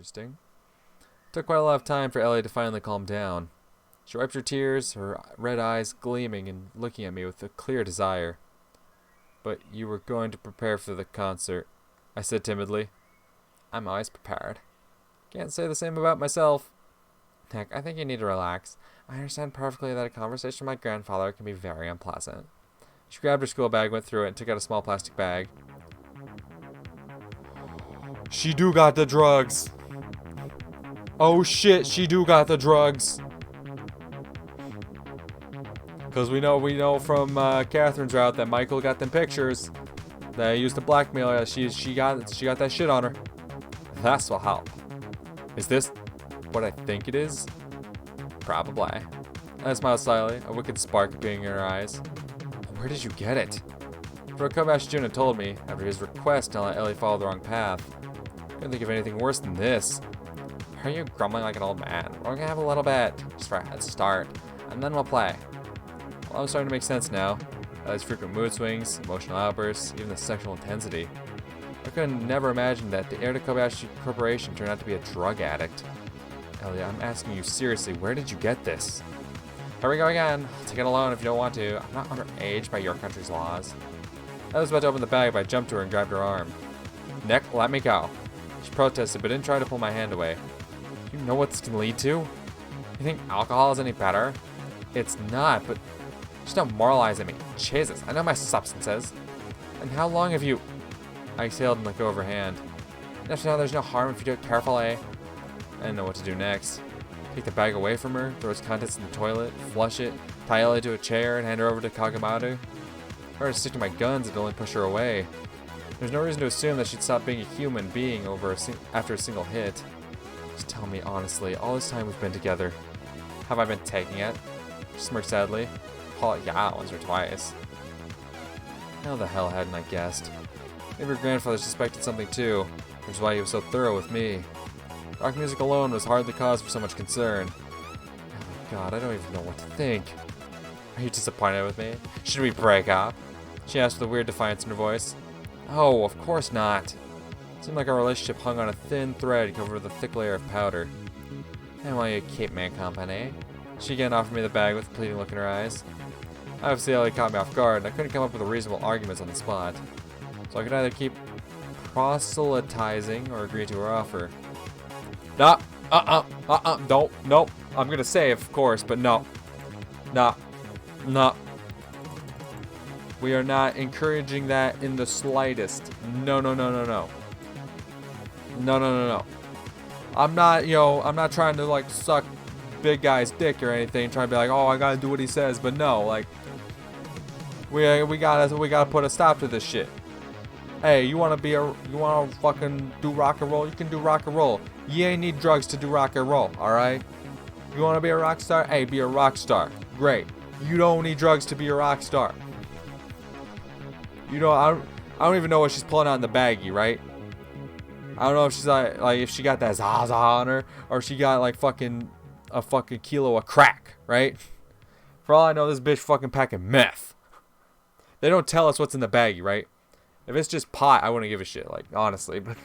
interesting. It took quite a lot of time for Ellie to finally calm down. She wiped her tears, her red eyes gleaming and looking at me with a clear desire. But you were going to prepare for the concert, I said timidly. I'm always prepared. Can't say the same about myself. Heck, I think you need to relax. I understand perfectly that a conversation with my grandfather can be very unpleasant. She grabbed her school bag, went through it, and took out a small plastic bag. She do got the drugs. Oh shit, she do got the drugs. Because we know from Catherine's route that Michael got them pictures that he used to blackmail her. She got that shit on her. That's what help. Is this what I think it is? Probably. I smiled slightly, a wicked spark appearing in her eyes. Where did you get it? For Kobayashi Jun had told me, after his request to let Ellie follow the wrong path. Couldn't think of anything worse than this. Why are you grumbling like an old man? We're gonna have a little bit, just for a head start, and then we'll play. Well, I'm starting to make sense now. Ellie's frequent mood swings, emotional outbursts, even the sexual intensity. I could have never imagined that the heir to Kobayashi Corporation turned out to be a drug addict. Ellie, I'm asking you seriously, where did you get this? Here we go again. I'll take it alone if you don't want to. I'm not underage by your country's laws. I was about to open the bag, but I jumped to her and grabbed her arm. Nick, let me go. She protested, but didn't try to pull my hand away. You know what this can lead to? You think alcohol is any better? It's not, but just don't moralize at me. Jesus, I know my substances. And how long have you... I exhaled and let go of her hand. Enough to know there's no harm if you do it carefully. I didn't know what to do next. Take the bag away from her, throw its contents in the toilet, flush it, tie Ellie to a chair, and hand her over to Kagamaru. If I were to stick to my guns, it'd only push her away. There's no reason to assume that she'd stop being a human being after a single hit. Just tell me honestly, all this time we've been together, have I been taking it? She smirked sadly. Call it yeah once or twice. How the hell hadn't I guessed? Maybe her grandfather suspected something too, which is why he was so thorough with me. Rock music alone was hardly cause for so much concern. Oh my god, I don't even know what to think. Are you disappointed with me? Should we break up? She asked with a weird defiance in her voice. Oh, of course not. It seemed like our relationship hung on a thin thread covered with a thick layer of powder. I want you to keep me company. She again offered me the bag with a pleading look in her eyes. Obviously, Ellie caught me off guard, and I couldn't come up with reasonable arguments on the spot. So I could either keep proselytizing or agree to her offer. Nope. Nope. I'm gonna say, of course, but no. No. We are not encouraging that in the slightest. No. No. I'm not trying to like suck big guy's dick or anything, trying to be like, oh, I gotta do what he says, but no, like we gotta put a stop to this shit. Hey, you wanna fucking do rock and roll? You can do rock and roll. You ain't need drugs to do rock and roll, alright? You wanna be a rock star? Hey, be a rock star. Great. You don't need drugs to be a rock star. You know, I don't even know what she's pulling out in the baggie, right? I don't know if she's like if she got that Zaza on her, or she got like a fucking kilo of crack, right? For all I know, this bitch fucking packing meth. They don't tell us what's in the baggie, right? If it's just pot, I wouldn't give a shit, like, honestly. But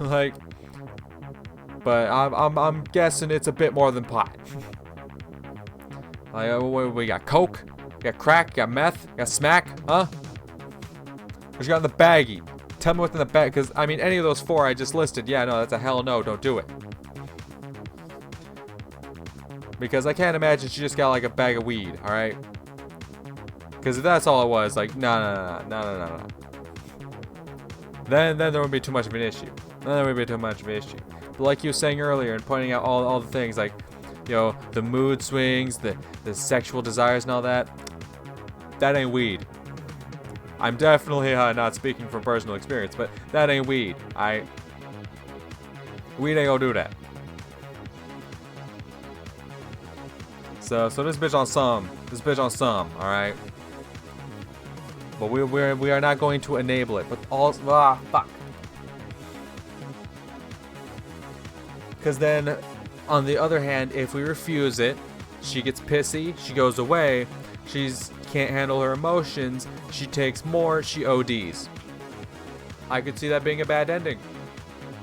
like, but I'm guessing it's a bit more than pot. Like, we got coke, we got crack, we got meth, we got smack, huh? What you got in the baggie? Tell me what's in the bag, because I mean, any of those four I just listed, yeah, no, that's a hell no, don't do it. Because I can't imagine she just got like a bag of weed, all right? Because if that's all it was, like, no. Then there would be too much of an issue. But like you were saying earlier and pointing out all the things, like, you know, the mood swings, the sexual desires and all that, that ain't weed. I'm definitely not speaking from personal experience, but that ain't weed. Weed ain't gonna do that. So this bitch on some, all right. But we are not going to enable it. But fuck. Because then, on the other hand, if we refuse it, she gets pissy, she goes away, can't handle her emotions, she takes more, she ODs. I could see that being a bad ending.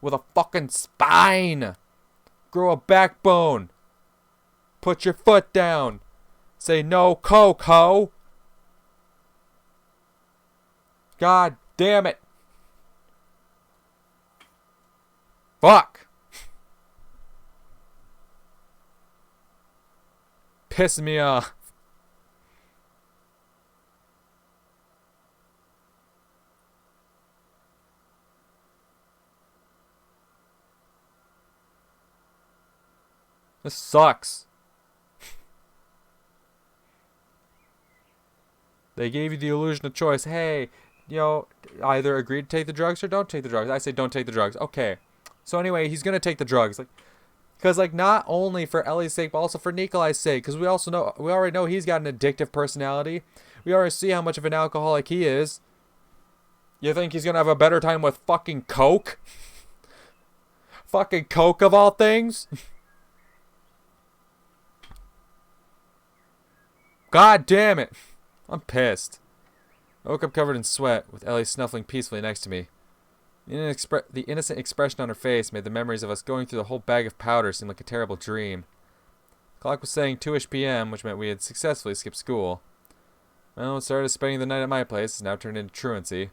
with a fucking spine. Grow a backbone. Put your foot down. Say no, Coco. God damn it. Fuck. Pissing me off. This sucks. They gave you the illusion of choice. Hey, either agree to take the drugs or don't take the drugs. I say don't take the drugs. Okay. So anyway, he's gonna take the drugs. Because not only for Ellie's sake, but also for Nikolai's sake. Because we already know he's got an addictive personality. We already see how much of an alcoholic he is. You think he's gonna have a better time with fucking Coke? Fucking Coke of all things? God damn it. I'm pissed. I woke up covered in sweat, with Ellie snuffling peacefully next to me. The innocent expression on her face made the memories of us going through the whole bag of powder seem like a terrible dream. The clock was saying 2-ish p.m., which meant we had successfully skipped school. Well, what started spending the night at my place has now turned into truancy.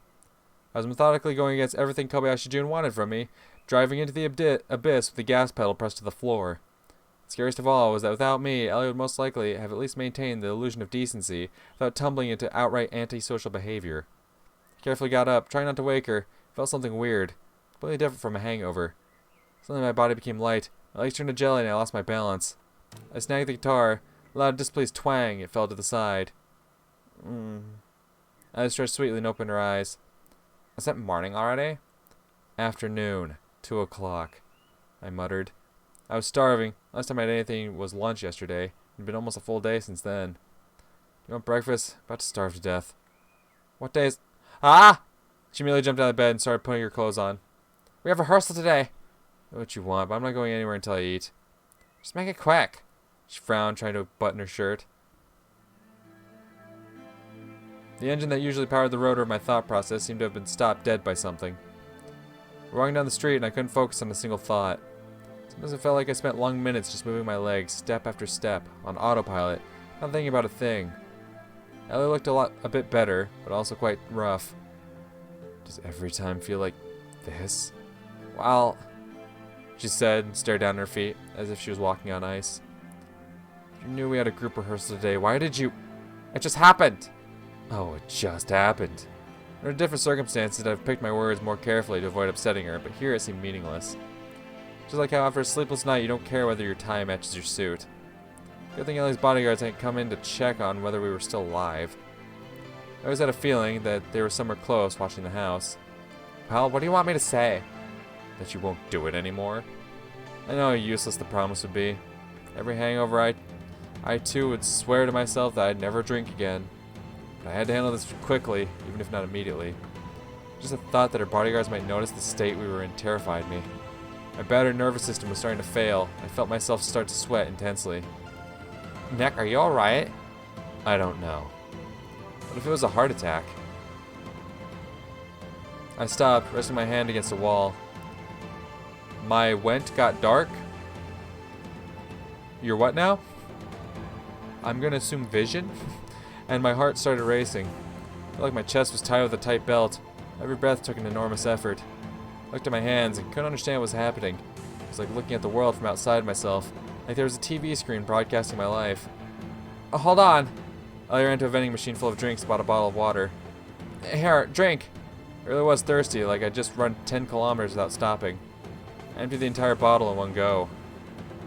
I was methodically going against everything Kobayashi Jun wanted from me, driving into the abyss with the gas pedal pressed to the floor. Scariest of all was that without me, Ellie would most likely have at least maintained the illusion of decency without tumbling into outright antisocial behavior. I carefully got up, trying not to wake her. Felt something weird, completely different from a hangover. Suddenly my body became light, my legs turned to jelly and I lost my balance. I snagged the guitar, a loud displeased twang, it fell to the side. I stretched sweetly and opened her eyes. Is that morning already? Afternoon, 2 o'clock, I muttered. I was starving. Last time I had anything was lunch yesterday. It had been almost a full day since then. You want breakfast? About to starve to death. What day is... Ah! She immediately jumped out of bed and started putting her clothes on. We have rehearsal today. Do what you want, but I'm not going anywhere until I eat. Just make it quick. She frowned, trying to button her shirt. The engine that usually powered the rotor of my thought process seemed to have been stopped dead by something. We're walking down the street and I couldn't focus on a single thought. Sometimes it felt like I spent long minutes just moving my legs, step after step, on autopilot, not thinking about a thing. Ellie looked a bit better, but also quite rough. Does every time feel like this? Well, she said and stared down at her feet, as if she was walking on ice. You knew we had a group rehearsal today. Why did you... It just happened! Oh, it just happened. There are different circumstances that I've picked my words more carefully to avoid upsetting her, but here it seemed meaningless. Just like how after a sleepless night, you don't care whether your tie matches your suit. Good thing Ellie's bodyguards hadn't come in to check on whether we were still alive. I always had a feeling that they were somewhere close watching the house. Well, what do you want me to say? That you won't do it anymore? I know how useless the promise would be. Every hangover I too would swear to myself that I'd never drink again. But I had to handle this quickly, even if not immediately. Just the thought that her bodyguards might notice the state we were in terrified me. My battered nervous system was starting to fail. I felt myself start to sweat intensely. Nick, are you alright? I don't know. What if it was a heart attack? I stopped, resting my hand against a wall. My went got dark? Your what now? I'm gonna assume vision? And my heart started racing. I felt like my chest was tied with a tight belt. Every breath took an enormous effort. I looked at my hands and couldn't understand what was happening. It was like looking at the world from outside myself, like there was a TV screen broadcasting my life. Oh, hold on! I ran to a vending machine full of drinks and bought a bottle of water. Here, drink! I really was thirsty, like I'd just run 10 kilometers without stopping. I emptied the entire bottle in one go.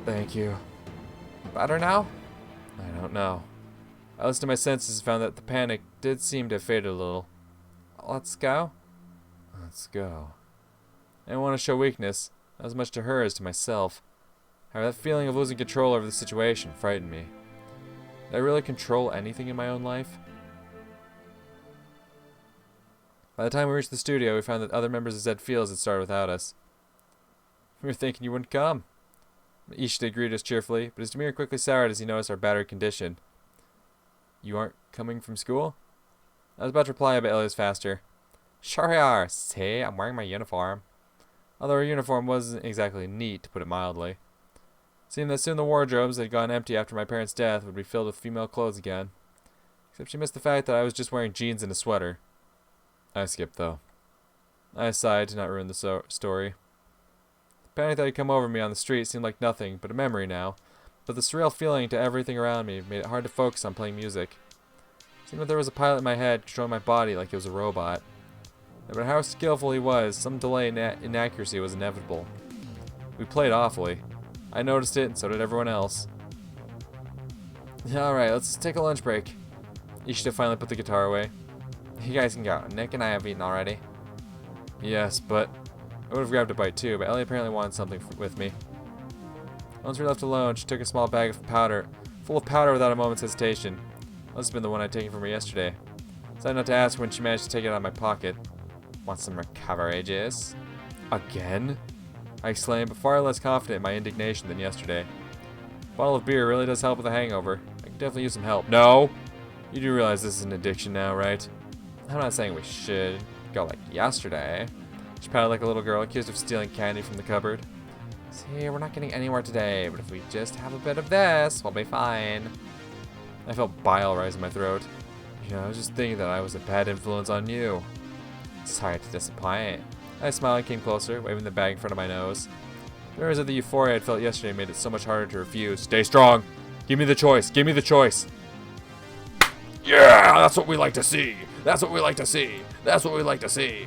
Thank you. Better now? I don't know. I listened to my senses and found that the panic did seem to have faded a little. Let's go? Let's go. I didn't want to show weakness, not as much to her as to myself. However, that feeling of losing control over the situation frightened me. Did I really control anything in my own life? By the time we reached the studio, we found that other members of Zed Fields had started without us. We were thinking you wouldn't come. Ishida greeted us cheerfully, but his demeanor quickly soured as he noticed our battered condition. You aren't coming from school? I was about to reply, but Ellie was faster. Sure we are. See, I'm wearing my uniform. although her uniform wasn't exactly neat, to put it mildly. It seemed that soon the wardrobes that had gone empty after my parents' death would be filled with female clothes again. Except she missed the fact that I was just wearing jeans and a sweater. I skipped, though. I sighed to not ruin the story. The panic that had come over me on the street seemed like nothing but a memory now, but the surreal feeling to everything around me made it hard to focus on playing music. It seemed that there was a pilot in my head controlling my body like it was a robot. No matter how skillful he was, some delay in inaccuracy was inevitable. We played awfully. I noticed it, and so did everyone else. Alright, let's take a lunch break. Ishida finally put the guitar away. You guys can go. Nick and I have eaten already. Yes, but I would have grabbed a bite too, but Ellie apparently wanted something with me. Once we were left alone, she took a small bag of powder, full of powder without a moment's hesitation. Must have been the one I'd taken from her yesterday. Decided not to ask when she managed to take it out of my pocket. Want some recovery juice? Again? I exclaimed, but far less confident in my indignation than yesterday. A bottle of beer really does help with a hangover. I could definitely use some help. No! You do realize this is an addiction now, right? I'm not saying we should go like yesterday. She pouted like a little girl accused of stealing candy from the cupboard. See, we're not getting anywhere today, but if we just have a bit of this, we'll be fine. I felt bile rise in my throat. You know, I was just thinking that I was a bad influence on you. Sorry to disappoint. I smiled and came closer, waving the bag in front of my nose. The memories of the euphoria I'd felt yesterday made it so much harder to refuse. Stay strong! Give me the choice! Give me the choice! Yeah! That's what we like to see! That's what we like to see! That's what we like to see!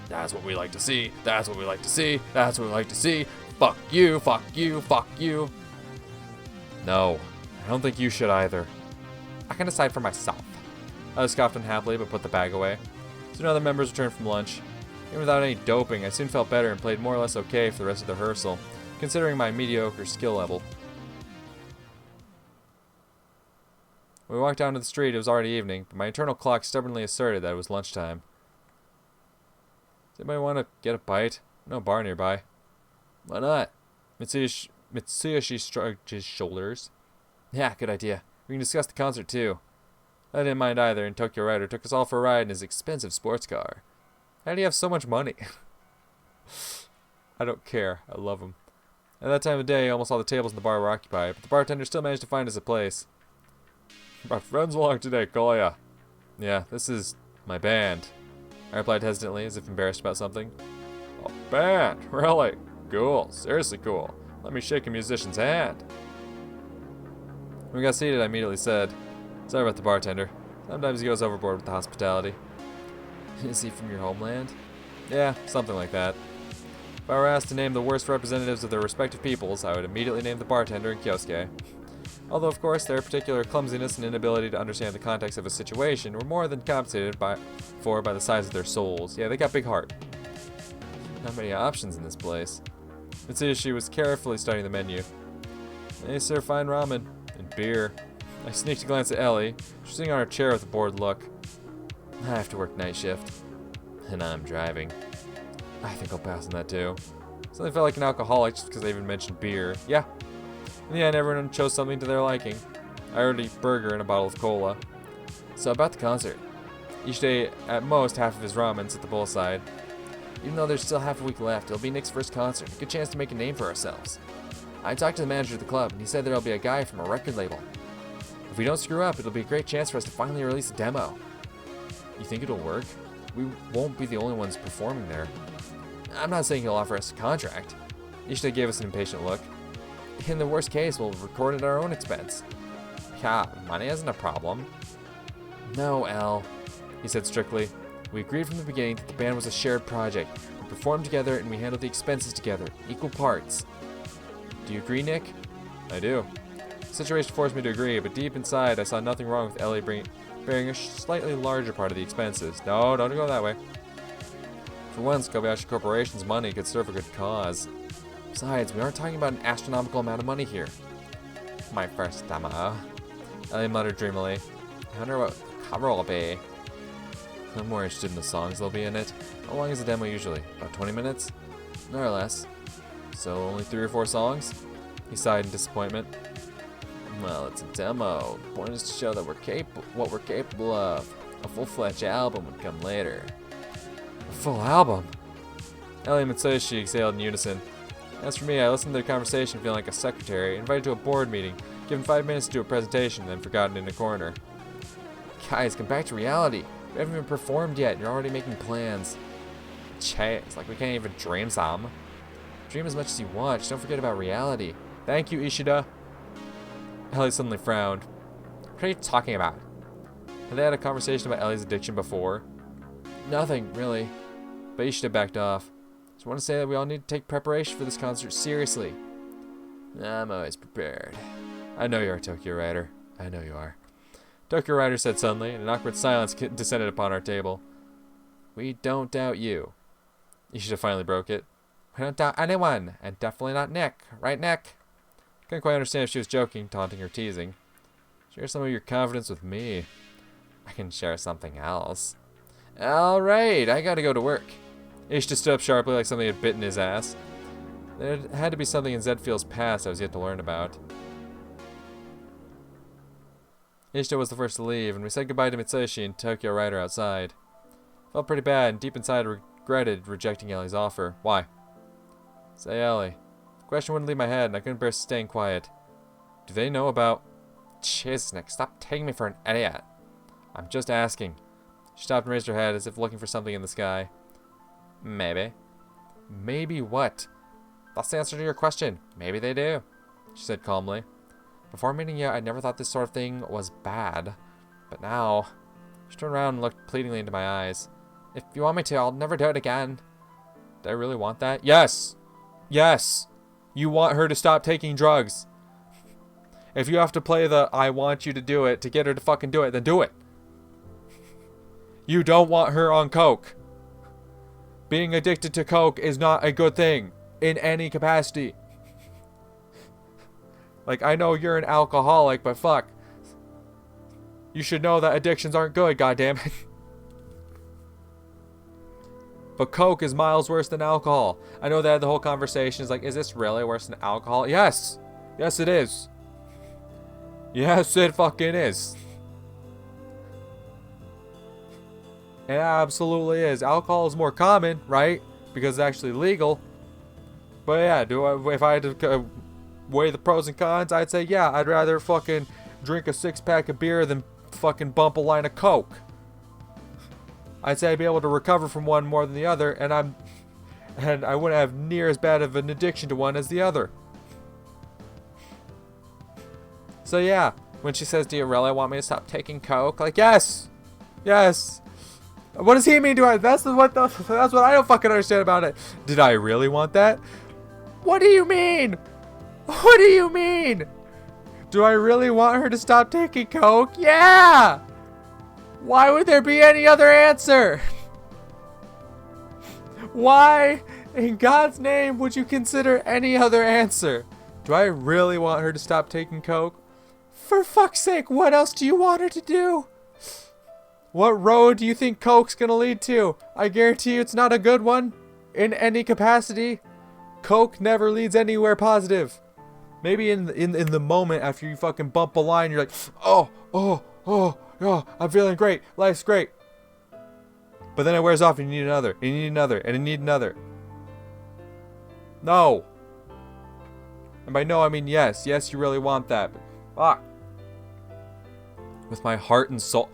That's what we like to see! That's what we like to see! That's what we like to see! Fuck you! Fuck you! Fuck you! No. I don't think you should either. I can decide for myself. I scoffed unhappily, but put the bag away. Soon other members returned from lunch. Even without any doping, I soon felt better and played more or less okay for the rest of the rehearsal, considering my mediocre skill level. When we walked down to the street, it was already evening, but my internal clock stubbornly asserted that it was lunchtime. Does anybody want to get a bite? No bar nearby. Why not? Mitsuyoshi shrugged his shoulders. Yeah, good idea. We can discuss the concert too. I didn't mind either, and Tokyo Rider took us all for a ride in his expensive sports car. How do you have so much money? I don't care. I love him. At that time of day, almost all the tables in the bar were occupied, but the bartender still managed to find us a place. My friend's along today, call ya. Yeah, this is my band. I replied hesitantly, as if embarrassed about something. A band? Really? Cool. Seriously cool. Let me shake a musician's hand. When we got seated, I immediately said, sorry about the bartender. Sometimes he goes overboard with the hospitality. Is he from your homeland? Yeah, something like that. If I were asked to name the worst representatives of their respective peoples, I would immediately name the bartender and Kyosuke. Although, of course, their particular clumsiness and inability to understand the context of a situation were more than compensated for by the size of their souls. Yeah, they got big heart. Not many options in this place. Mitsuyoshi was carefully studying the menu. They serve fine ramen and beer. I sneaked a glance at Ellie. She was sitting on her chair with a bored look. I have to work night shift. And I'm driving. I think I'll pass on that too. Suddenly felt like an alcoholic just because I even mentioned beer. Yeah. In the end, everyone chose something to their liking. I ordered a burger and a bottle of cola. So about the concert. Each day, at most, half of his ramen's at the poolside. Even though there's still half a week left, it'll be Nick's first concert. A good chance to make a name for ourselves. I talked to the manager of the club, and he said there'll be a guy from a record label. If we don't screw up, it'll be a great chance for us to finally release a demo. You think it'll work? We won't be the only ones performing there. I'm not saying he'll offer us a contract. Ishida gave us an impatient look. In the worst case, we'll record at our own expense. Yeah, money isn't a problem. No, Elle, he said strictly. We agreed from the beginning that the band was a shared project. We performed together and we handled the expenses together, equal parts. Do you agree, Nick? I do. The situation forced me to agree, but deep inside I saw nothing wrong with Ellie bearing a slightly larger part of the expenses. No, don't go that way. For once, Kobayashi Corporation's money could serve a good cause. Besides, we aren't talking about an astronomical amount of money here. My first demo. Ellie muttered dreamily. I wonder what the cover will be. I'm more interested in the songs that'll be in it. How long is a demo usually? About 20 minutes? More or less. So only 3 or 4 songs? He sighed in disappointment. Well, it's a demo. The point is to show that what we're capable of. A full-fledged album would come later. A Full album. Ellie and Mitsuyoshi exhaled in unison. As for me, I listened to their conversation feeling like a secretary, invited to a board meeting, given 5 minutes to do a presentation, then forgotten in a corner. Guys, come back to reality. We haven't even performed yet, and you're already making plans. Che, it's like we can't even dream some. Dream as much as you want, just don't forget about reality. Thank you, Ishida. Ellie suddenly frowned. What are you talking about? Had they had a conversation about Ellie's addiction before? Nothing, really. But Ishida backed off. Just want to say that we all need to take preparation for this concert seriously. I'm always prepared. I know you are, Tokyo Rider. I know you are. Tokyo Rider said suddenly, and an awkward silence descended upon our table. We don't doubt you. Ishida finally broke it. We don't doubt anyone, and definitely not Nick. Right, Nick? Couldn't quite understand if she was joking, taunting, or teasing. Share some of your confidence with me. I can share something else. Alright, I gotta go to work. Ishida stood up sharply like something had bitten his ass. There had to be something in Zedfield's past I was yet to learn about. Ishida was the first to leave, and we said goodbye to Mitsuyoshi and Tokyo Rider outside. Felt pretty bad, and deep inside regretted rejecting Ellie's offer. Why? Say, Ellie. The question wouldn't leave my head, and I couldn't bear staying quiet. Do they know about... Jeez, Nick, stop taking me for an idiot. I'm just asking. She stopped and raised her head as if looking for something in the sky. Maybe. Maybe what? That's the answer to your question. Maybe they do, she said calmly. Before meeting you, I never thought this sort of thing was bad. But now... She turned around and looked pleadingly into my eyes. If you want me to, I'll never do it again. Do I really want that? Yes! Yes! You want her to stop taking drugs. If you have to play the I want you to do it to get her to fucking do it, then do it. You don't want her on coke. Being addicted to coke is not a good thing in any capacity. Like, I know you're an alcoholic, but fuck. You should know that addictions aren't good, goddammit. But coke is miles worse than alcohol. I know they had the whole conversation. It's like, is this really worse than alcohol? Yes! Yes, it is. Yes, it fucking is. It absolutely is. Alcohol is more common, right? Because it's actually legal. But yeah, if I had to weigh the pros and cons, I'd say, yeah, I'd rather fucking drink a 6-pack of beer than fucking bump a line of coke. I'd say I'd be able to recover from one more than the other, and I wouldn't have near as bad of an addiction to one as the other. So yeah, when she says, do you really want me to stop taking coke? Like, yes! Yes! What does he mean? That's what I don't fucking understand about it. Did I really want that? What do you mean? What do you mean? Do I really want her to stop taking coke? Yeah! Why would there be any other answer? Why, in God's name, would you consider any other answer? Do I really want her to stop taking coke? For fuck's sake, what else do you want her to do? What road do you think coke's gonna lead to? I guarantee you it's not a good one. In any capacity. Coke never leads anywhere positive. Maybe in the moment after you fucking bump a line, you're like, oh, I'm feeling great. Life's great. But then it wears off and you need another. And you need another. And you need another. No. And by no, I mean yes. Yes, you really want that. But fuck. With my heart and soul.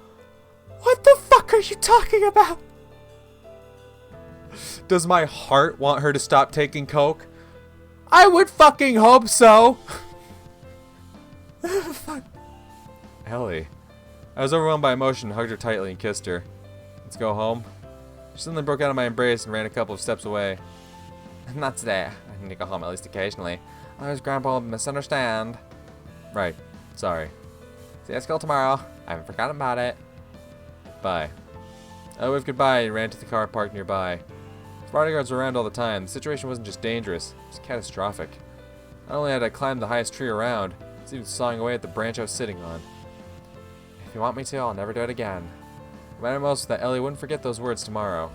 What the fuck are you talking about? Does my heart want her to stop taking coke? I would fucking hope so. Fuck. Ellie. I was overwhelmed by emotion, hugged her tightly and kissed her. Let's go home. She suddenly broke out of my embrace and ran a couple of steps away. Not today. I need to go home at least occasionally. Otherwise Grandpa will misunderstand. Right. Sorry. See you at school tomorrow. I haven't forgotten about it. Bye. I waved goodbye and ran to the car parked nearby. Bodyguards were around all the time. The situation wasn't just dangerous, it was catastrophic. Not only had I climbed the highest tree around, I was even sawing away at the branch I was sitting on. If you want me to, I'll never do it again. What mattered most was that Ellie wouldn't forget those words tomorrow.